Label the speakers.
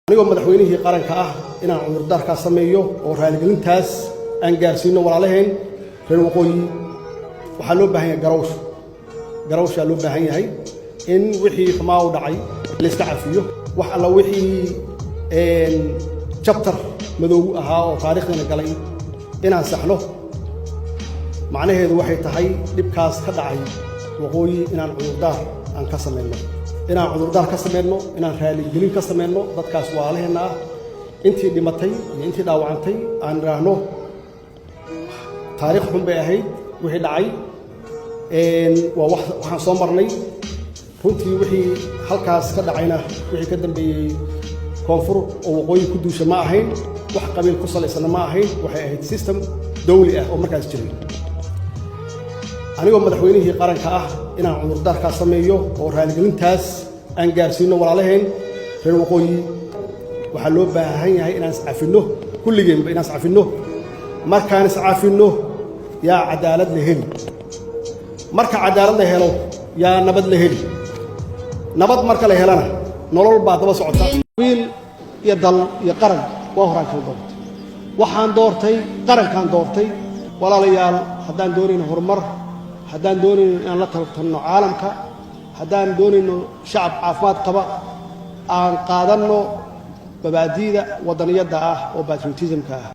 Speaker 1: anigoo madaxweynihii qaranka ah inaan cudurdaarka sameeyo oo raaligelintaas aan gaarsiino walaalaheen reer waqooyi waxaa loo baahan yahay garawsh loo baahan yahay in wixii xumaa u dhacay la iska cafiyo wax alla wixii chapter madow ahaa oo taariikhdana galay inaan saxno macnaheedu waxay tahay dhibkaas ka dhacay waqooyi inaan cudurdaar aan ka sameeyno inaan cudurdaar ka sameeyno inaan raaligelin ka sameeyno dadkaas walaalaheena ah intii dhimatay iyo intii dhaawacantay aan raahno taariikh xun bay ahayd wixii dhacay waxaan soo marnay runtii wixii halkaas ka dhacayna wixii ka dambeeyay koonfur oo waqooyi ku duusha ma ahayn wax qabiil ku salaysan ma ahayn waxay ahayd system dawli ah oo markaas jiray anigoo madaxweynihii qaranka ah inaan cudurdaarka sameeyo oo raaligelintaas aan gaarsiino walaalaheen reer waqooyi waxaa loo baahan yahay inaan iscafino kulligeenba inaan iscafino markaan iscafino yaa cadaalad la heli marka cadaalad la helo yaa nabad la heli nabad marka la helana nolol baa daba socota wiil iyo dal iyo qaran waa horaan kala doortay waxaan doortay qarankaan doortay walaalayaal haddaan doonayno horumar haddaan doonayno inaan la tartanno caalamka haddaan doonayno shacab caafimaad qaba aan qaadanno mabaadi'da waddaniyadda ah oo patriotismka ah